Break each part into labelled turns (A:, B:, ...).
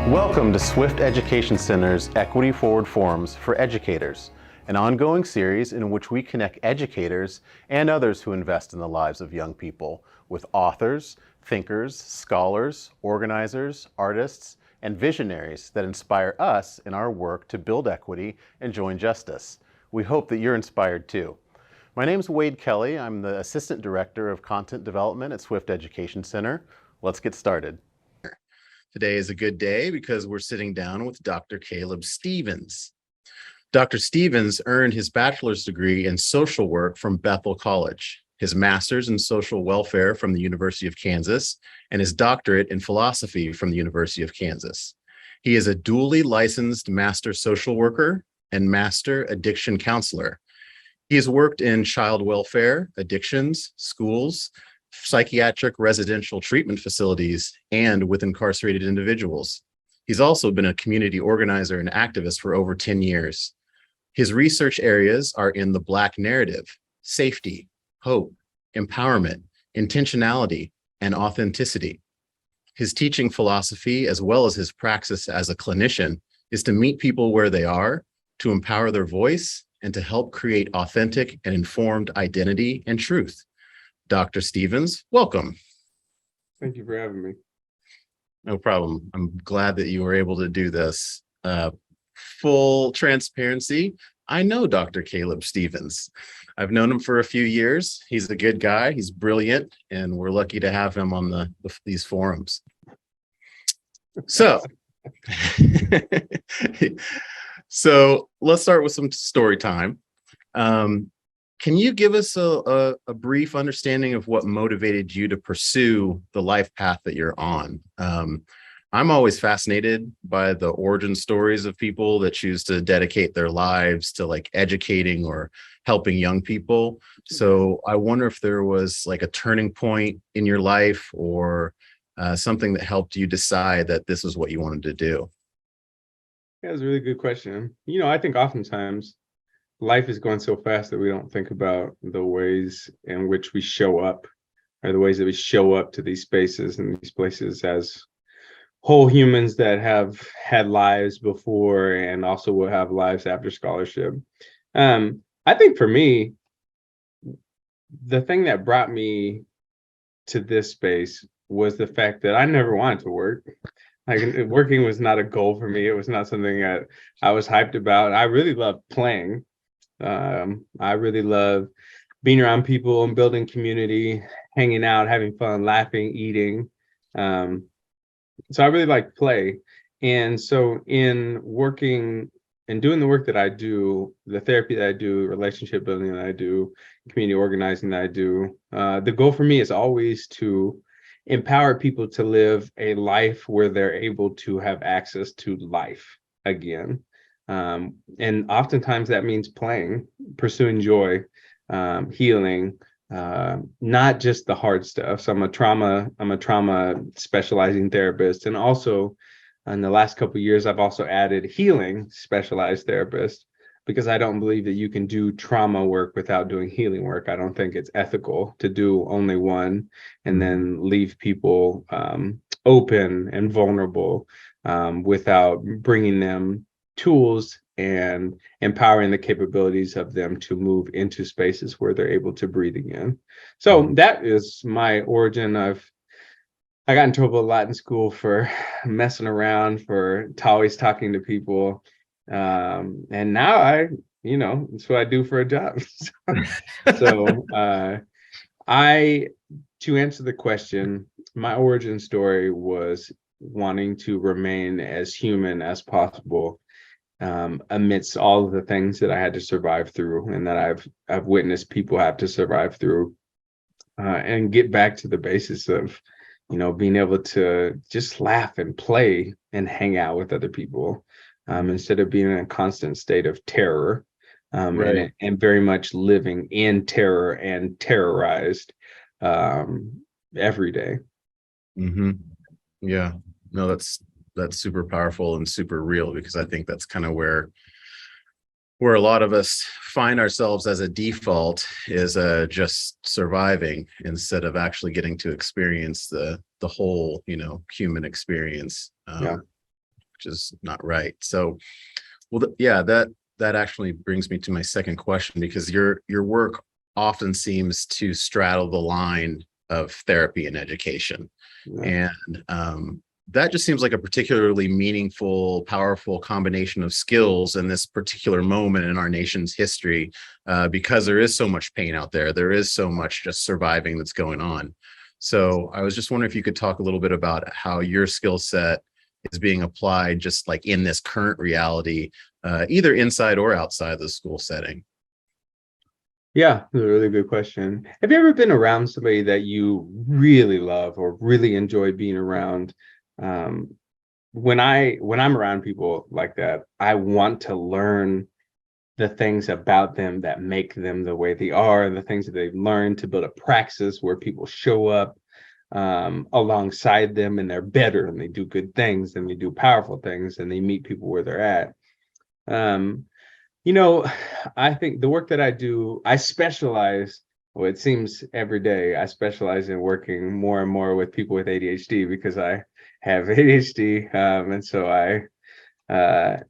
A: Welcome to Swift Education Center's Equity Forward Forums for Educators, an ongoing series in which we connect educators and others who invest in the lives of young people with authors, thinkers, scholars, organizers, artists, and visionaries that inspire us in our work to build equity and join justice. We hope that you're inspired too. My name is Wade Kelly. I'm the Assistant Director of Content Development at Swift Education Center. Let's get started. Today is a good day because we're sitting down with Dr. Caleb Stevens. Dr. Stevens earned his bachelor's degree in social work from Bethel College, his master's in social welfare from the University of Kansas, and his doctorate in philosophy from the University of Kansas. He is a dually licensed master social worker and master addiction counselor. He has worked in child welfare, addictions, schools, psychiatric residential treatment facilities, and with incarcerated individuals. He's also been a community organizer and activist for over 10 years. His research areas are in the Black narrative, safety, hope, empowerment, intentionality, and authenticity. His teaching philosophy, as well as his praxis as a clinician, is to meet people where they are, to empower their voice, and to help create authentic and informed identity and truth. Dr. Stevens, welcome.
B: Thank you for having me.
A: No problem. I'm glad that you were able to do this. Full transparency, I know Dr. Caleb Stevens. I've known him for a few years. He's a good guy. He's brilliant, and we're lucky to have him on these forums. So, so let's start with some story time. Can you give us a brief understanding of what motivated you to pursue the life path that you're on? I'm always fascinated by the origin stories of people that choose to dedicate their lives to like educating or helping young people. So I wonder if there was like a turning point in your life or something that helped you decide that this is what you wanted to do.
B: Yeah, that's a really good question. I think oftentimes life is going so fast that we don't think about the ways in which we show up, or the ways that we show up to these spaces and these places as whole humans that have had lives before and also will have lives after scholarship. I think for me, the thing that brought me to this space was the fact that I never wanted to work. Like, working was not a goal for me. It was not something that I was hyped about. I really loved playing. I really love being around people and building community, hanging out, having fun, laughing, eating. So I really like play. And so in working and doing the work that I do, the therapy that I do, relationship building that I do, community organizing that I do, the goal for me is always to empower people to live a life where they're able to have access to life again. And oftentimes that means playing, pursuing joy, healing, not just the hard stuff. So I'm a trauma specializing therapist. And also in the last couple of years, I've also added healing specialized therapist, because I don't believe that you can do trauma work without doing healing work. I don't think it's ethical to do only one and then leave people open and vulnerable without bringing them tools and empowering the capabilities of them to move into spaces where they're able to breathe again. So that is my origin. I got in trouble a lot in school for messing around, for always talking to people. And now it's what I do for a job. So to answer the question, my origin story was wanting to remain as human as possible amidst all of the things that I had to survive through and that I've witnessed people have to survive through, and get back to the basis of, being able to just laugh and play and hang out with other people, instead of being in a constant state of terror,
A: Right.
B: and very much living in terror and terrorized every day.
A: Mm-hmm. Yeah. No, that's super powerful and super real, because I think that's kind of where a lot of us find ourselves as a default, is just surviving instead of actually getting to experience the whole human experience.
B: Yeah.
A: which is not right. So, well, yeah, that actually brings me to my second question, because your work often seems to straddle the line of therapy and education.
B: Yeah.
A: And that just seems like a particularly meaningful, powerful combination of skills in this particular moment in our nation's history, because there is so much pain out there. There is so much just surviving that's going on. So I was just wondering if you could talk a little bit about how your skill set is being applied just like in this current reality, either inside or outside the school setting.
B: Yeah, that's a really good question. Have you ever been around somebody that you really love or really enjoy being around? Um, when I'm around people like that, I want to learn the things about them that make them the way they are, the things that they've learned, to build a praxis where people show up alongside them and they're better and they do good things and they do powerful things and they meet people where they're at. Um, you know, I think the work that I do, I specialize, well, it seems every day, I specialize in working more and more with people with ADHD because I have ADHD. And so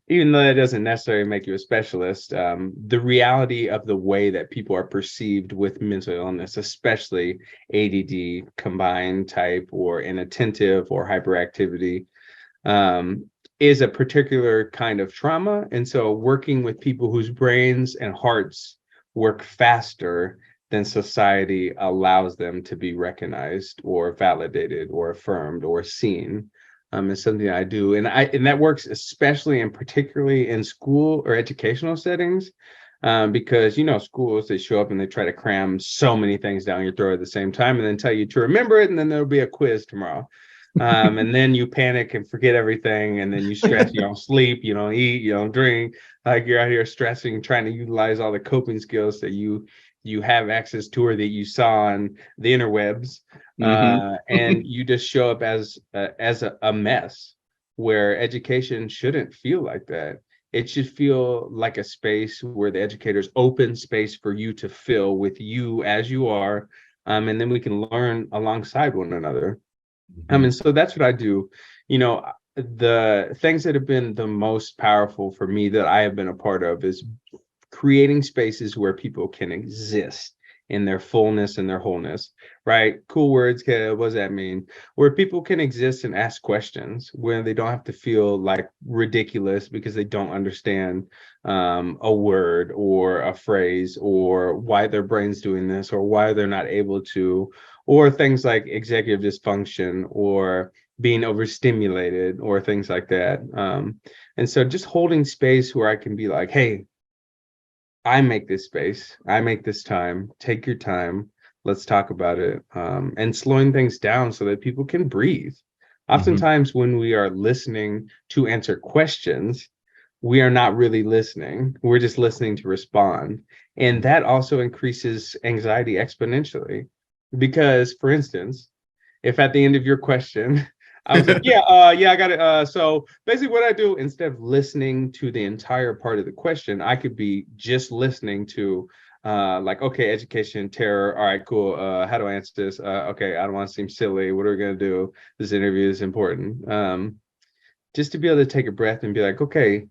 B: even though that doesn't necessarily make you a specialist, the reality of the way that people are perceived with mental illness, especially ADD combined type or inattentive or hyperactivity, um, is a particular kind of trauma. And so working with people whose brains and hearts work faster than society allows them to be recognized or validated or affirmed or seen, is something I do. And that works especially and particularly in school or educational settings. Because schools, they show up and they try to cram so many things down your throat at the same time and then tell you to remember it, and then there'll be a quiz tomorrow. And then you panic and forget everything, and then you stress, you don't sleep, you don't eat, you don't drink, like you're out here stressing, trying to utilize all the coping skills that you have access to or that you saw on the interwebs.
A: Mm-hmm.
B: And you just show up as a mess, where education shouldn't feel like that. It should feel like a space where the educators open space for you to fill with you as you are, and then we can learn alongside one another. And so that's what I do. The things that have been the most powerful for me that I have been a part of is creating spaces where people can exist in their fullness and their wholeness, right? Cool words, Caleb, what does that mean? Where people can exist and ask questions, where they don't have to feel like ridiculous because they don't understand a word or a phrase, or why their brain's doing this, or why they're not able to, or things like executive dysfunction or being overstimulated or things like that. And so just holding space where I can be like, hey, I make this space, I make this time, take your time, let's talk about it, and slowing things down so that people can breathe.
A: Mm-hmm.
B: Oftentimes, when we are listening to answer questions, we are not really listening. We're just listening to respond. And that also increases anxiety exponentially. Because, for instance, if at the end of your question I was like, yeah, I got it. So basically what I do, instead of listening to the entire part of the question, I could be just listening to like, okay, education, terror. All right, cool. How do I answer this? Okay, I don't want to seem silly. What are we gonna do? This interview is important. Just to be able to take a breath and be like, okay,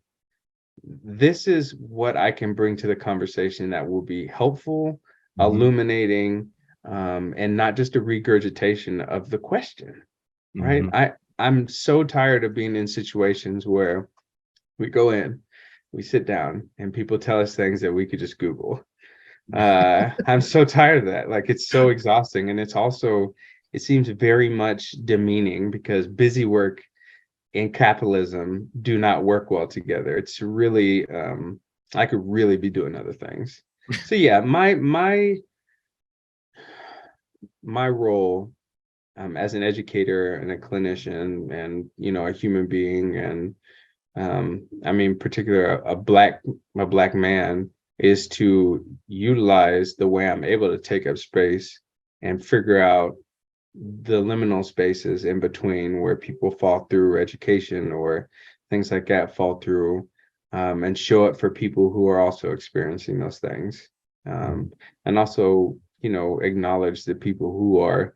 B: this is what I can bring to the conversation that will be helpful,
A: Mm-hmm.
B: illuminating, and not just a regurgitation of the question, right?
A: Mm-hmm.
B: I'm so tired of being in situations where we go in, we sit down, and people tell us things that we could just Google. I'm so tired of that. Like, it's so exhausting, and it seems very much demeaning, because busy work and capitalism do not work well together. It's really, I could really be doing other things. So yeah, my role, as an educator and a clinician and a human being, and I mean particular a black man, is to utilize the way I'm able to take up space and figure out the liminal spaces in between where people fall through education or things like that fall through, and show up for people who are also experiencing those things, and also acknowledge the people who are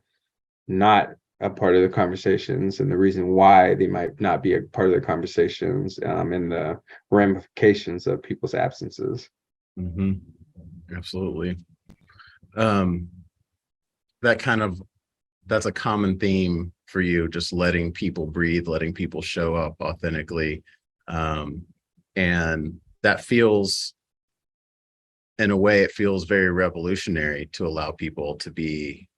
B: not a part of the conversations and the reason why they might not be a part of the conversations, and the ramifications of people's absences.
A: Hmm. Absolutely. Um, that kind of that's a common theme for you, just letting people breathe, letting people show up authentically. Um, and that feels, in a way, it feels very revolutionary to allow people to be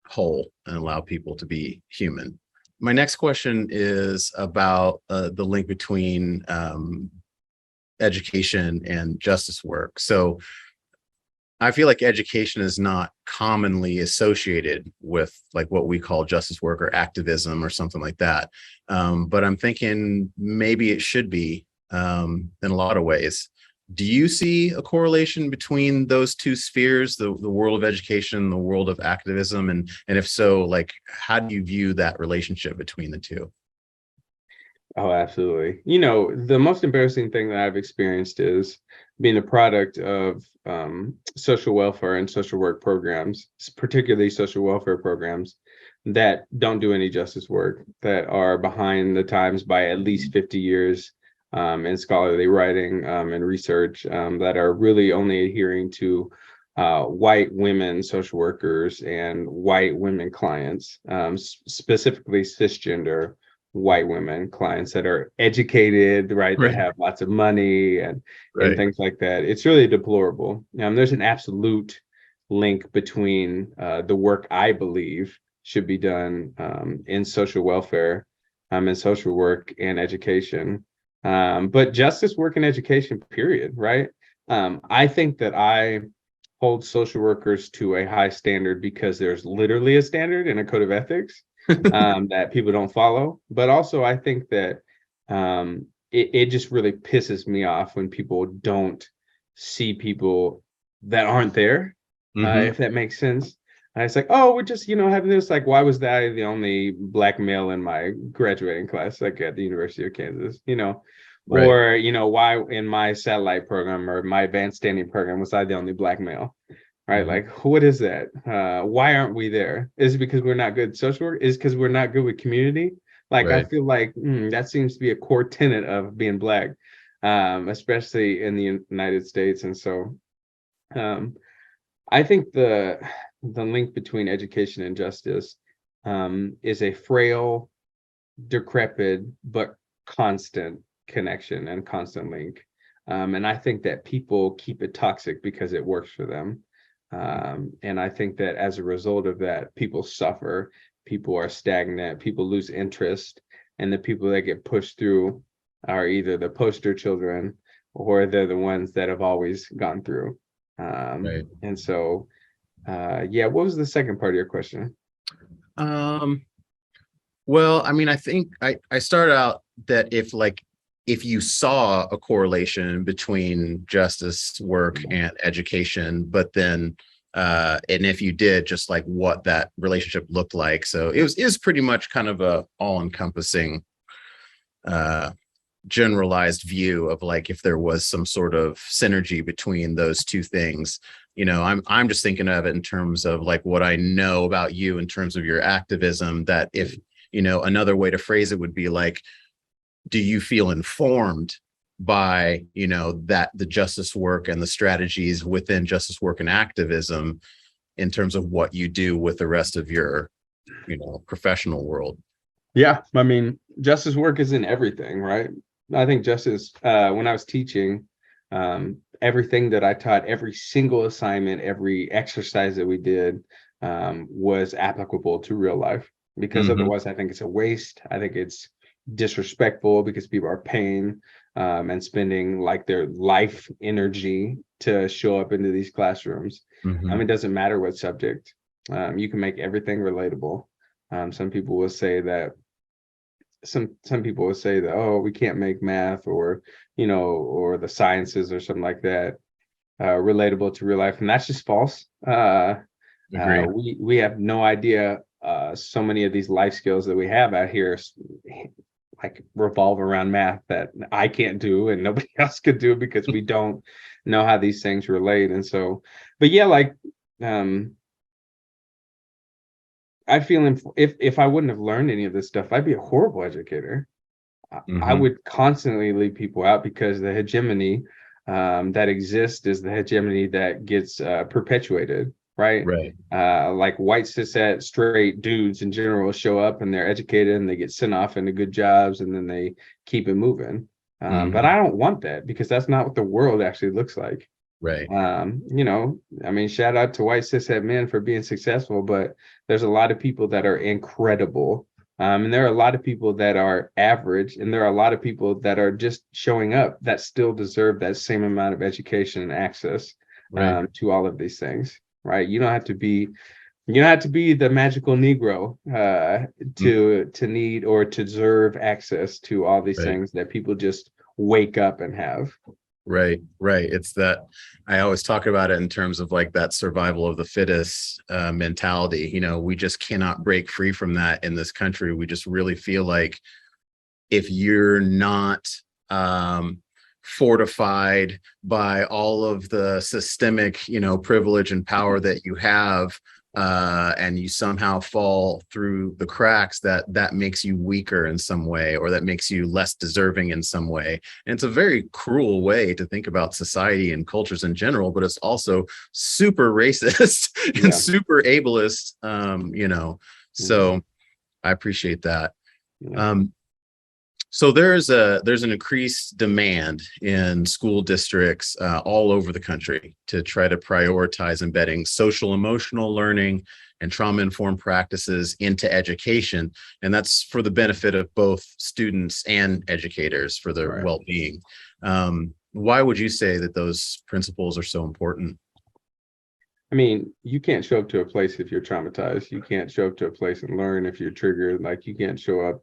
A: whole and allow people to be human. My next question is about the link between education and justice work. So I feel like education is not commonly associated with like what we call justice work or activism or something like that. But I'm thinking maybe it should be, in a lot of ways. Do you see a correlation between those two spheres, the world of education, the world of activism? And if so, like, how do you view that relationship between the two?
B: Oh, absolutely. The most embarrassing thing that I've experienced is being a product of social welfare and social work programs, particularly social welfare programs that don't do any justice work, that are behind the times by at least 50 years, in scholarly writing, and research, that are really only adhering to white women social workers and white women clients, specifically cisgender white women clients that are educated, right? That
A: Right.
B: have lots of money and
A: Right.
B: things like that. It's really deplorable. There's an absolute link between the work I believe should be done, in social welfare, and social work and education, but justice work and education, period, right? I think that I hold social workers to a high standard because there's literally a standard and a code of ethics, that people don't follow. But also, I think that it just really pisses me off when people don't see people that aren't there,
A: Hmm.
B: if that makes sense. It's like, oh, we're just, having this. Like, why was I the only black male in my graduating class, like at the University of Kansas?
A: Right.
B: Or, why in my satellite program or my advanced standing program was I the only black male? Right?
A: Hmm.
B: Like, what is that? Why aren't we there? Is it because we're not good at social work? Is it because we're not good with community? Like, I
A: Right.
B: feel like that seems to be a core tenet of being black, especially in the United States. And so, um, I think the link between education and justice, is a frail, decrepit, but constant connection and constant link. And I think that people keep it toxic because it works for them. And I think that as a result of that, people suffer, people are stagnant, people lose interest, and the people that get pushed through are either the poster children or they're the ones that have always gone through.
A: Right.
B: And so, yeah, what was the second part of your question?
A: Um, Well, I mean, I think I started out that if you saw a correlation between justice work and education, but then and if you did, just like what that relationship looked like. So it was pretty much kind of a all-encompassing uh generalized view of like if there was some sort of synergy between those two things. I'm just thinking of it in terms of like what I know about you in terms of your activism, that if another way to phrase it would be like, do you feel informed by that the justice work and the strategies within justice work and activism in terms of what you do with the rest of your professional world?
B: Yeah, I mean, justice work is in everything, right? I think justice, when I was teaching, everything that I taught, every single assignment, every exercise that we did, was applicable to real life. Because
A: Hmm.
B: otherwise, I think it's a waste. I think it's disrespectful because people are paying, and spending like their life energy to show up into these classrooms. I mean,
A: Hmm.
B: it doesn't matter what subject. You can make everything relatable. Some people will say that some people would say that, oh, we can't make math or or the sciences or something like that relatable to real life, and that's just false.
A: Agreed.
B: We have no idea, so many of these life skills that we have out here like revolve around math that I can't do and nobody else could do because we don't know how these things relate. And so, but yeah, like, um I feel if I wouldn't have learned any of this stuff, I'd be a horrible educator. I
A: Hmm.
B: would constantly leave people out because the hegemony that exists is the hegemony that gets perpetuated, right?
A: Right.
B: Like white cishet straight dudes in general show up and they're educated and they get sent off into good jobs and then they keep it moving. But
A: Hmm.
B: I don't want that because that's not what the world actually looks like.
A: Right.
B: I mean, shout out to white cishet men for being successful, but there's a lot of people that are incredible. And there are a lot of people that are average, and there are a lot of people that are just showing up that still deserve that same amount of education and access
A: Right.
B: to all of these things, right? You don't have to be the magical Negro
A: Mm.
B: to need or to deserve access to all these
A: Right.
B: things that people just wake up and have.
A: Right, right. It's that I always talk about it in terms of like that survival of the fittest mentality. We just cannot break free from that in this country. We just really feel like if you're not fortified by all of the systemic, privilege and power that you have, and you somehow fall through the cracks, that makes you weaker in some way, or that makes you less deserving in some way. And it's a very cruel way to think about society and cultures in general, but it's also super racist and
B: Yeah.
A: super ableist.
B: Yeah.
A: So I appreciate that.
B: Yeah.
A: Um, so there's an increased demand in school districts all over the country to try to prioritize embedding social emotional learning and trauma informed practices into education, and that's for the benefit of both students and educators for their
B: Right.
A: well-being. Why would you say that those principles are so important?
B: I mean, you can't show up to a place if you're traumatized. You can't show up to a place and learn if you're triggered. Like you can't show up.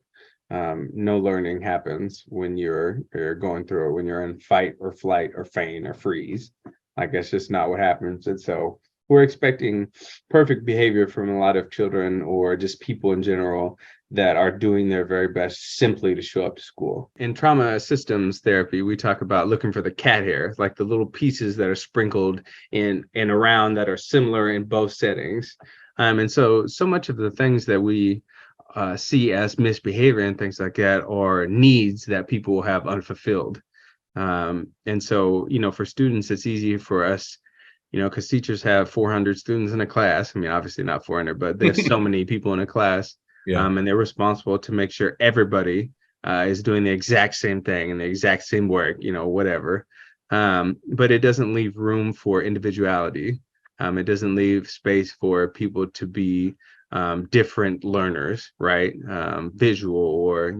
B: No learning happens when you're going through it, when you're in fight or flight or feign or freeze. Like that's just not what happens. And so we're expecting perfect behavior from a lot of children or just people in general that are doing their very best simply to show up to school. In trauma systems therapy, we talk about looking for the cat hair, like the little pieces that are sprinkled in and around that are similar in both settings. And so much of the things that we see as misbehavior and things like that are needs that people have unfulfilled. And so, for students, it's easy for us, because teachers have 400 students in a class. I mean, obviously not 400, but there's so many people in a class,
A: Yeah.
B: and they're responsible to make sure everybody is doing the exact same thing and the exact same work, whatever. But it doesn't leave room for individuality. It doesn't leave space for people to be different learners, right? Visual or,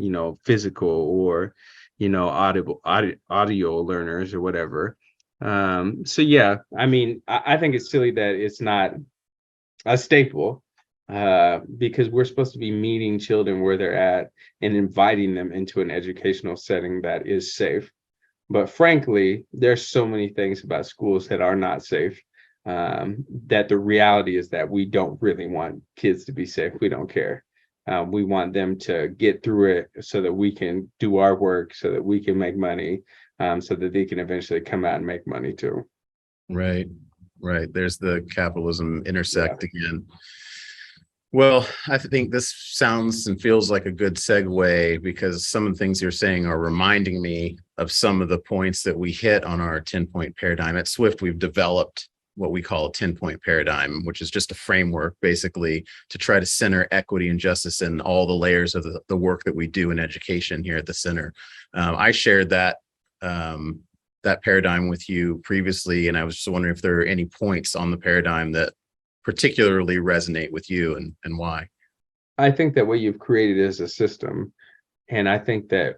B: physical or, audio learners or whatever. So yeah, I mean, I think it's silly that it's not a staple because we're supposed to be meeting children where they're at and inviting them into an educational setting that is safe. But frankly, there's so many things about schools that are not safe. That the reality is that we don't really want kids to be safe. We don't care. We want them to get through it so that we can do our work, so that we can make money, so that they can eventually come out and make money too.
A: Right, right. There's the capitalism
B: Yeah.
A: intersect again. Well, I think this sounds and feels like a good segue because some of the things you're saying are reminding me of some of the points that we hit on our 10-point paradigm. At Swift, we've developed what we call a 10-point paradigm, which is just a framework basically to try to center equity and justice in all the layers of the work that we do in education here at the center. I shared that paradigm with you previously, and I was just wondering if there are any points on the paradigm that particularly resonate with you, and why.
B: I think that what you've created is a system. And I think that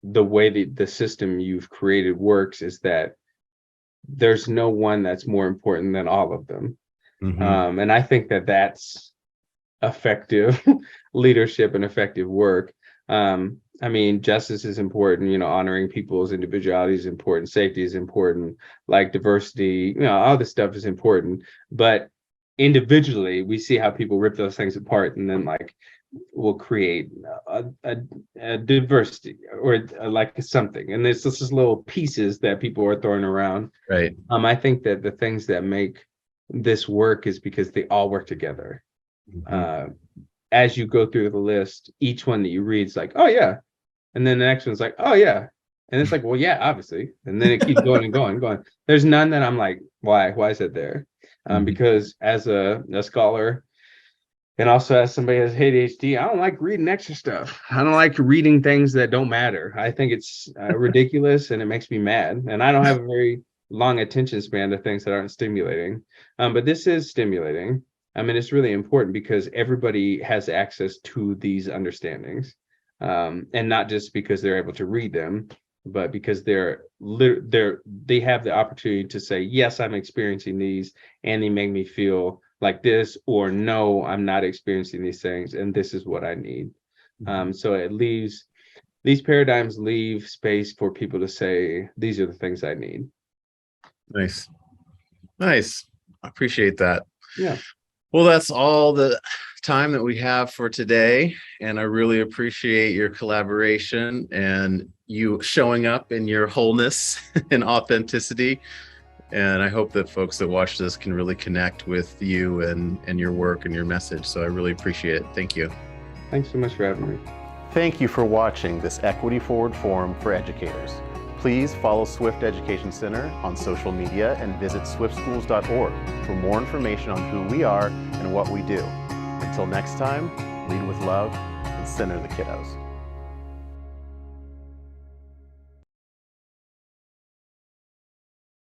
B: the way the system you've created works is that there's no one that's more important than all of them.
A: Hmm.
B: And I think that that's effective leadership and effective work. I mean, justice is important, honoring people's individuality is important, safety is important, like diversity, all this stuff is important. But individually, we see how people rip those things apart and then like will create a diversity or like something. And there's just little pieces that people are throwing around.
A: Right.
B: I think that the things that make this work is because they all work together. As you go through the list, each one that you read is like, oh yeah, and then the next one's like, oh yeah, and it's like, well, yeah, obviously, and then it keeps going and going and going. There's none that I'm like, why is it there? Because as a scholar, and also as somebody who has ADHD, I don't like reading extra stuff. I don't like reading things that don't matter. I think it's ridiculous and it makes me mad. And I don't have a very long attention span to things that aren't stimulating. But this is stimulating. I mean, it's really important because everybody has access to these understandings. And not just because they're able to read them, but because they have the opportunity to say, yes, I'm experiencing these and they make me feel like this, or no, I'm not experiencing these things and this is what I need. So it leaves, these paradigms leave space for people to say, these are the things I need.
A: Nice. I appreciate that.
B: Yeah.
A: Well, that's all the time that we have for today, and I really appreciate your collaboration and you showing up in your wholeness and authenticity. And I hope that folks that watch this can really connect with you and your work and your message. So I really appreciate it. Thank you.
B: Thanks so much for having me. Thank
A: you for watching this Equity Forward Forum for Educators. Please follow Swift Education Center on social media and visit swiftschools.org for more information on who we are and what we do. Until next time, lead with love and center the kiddos.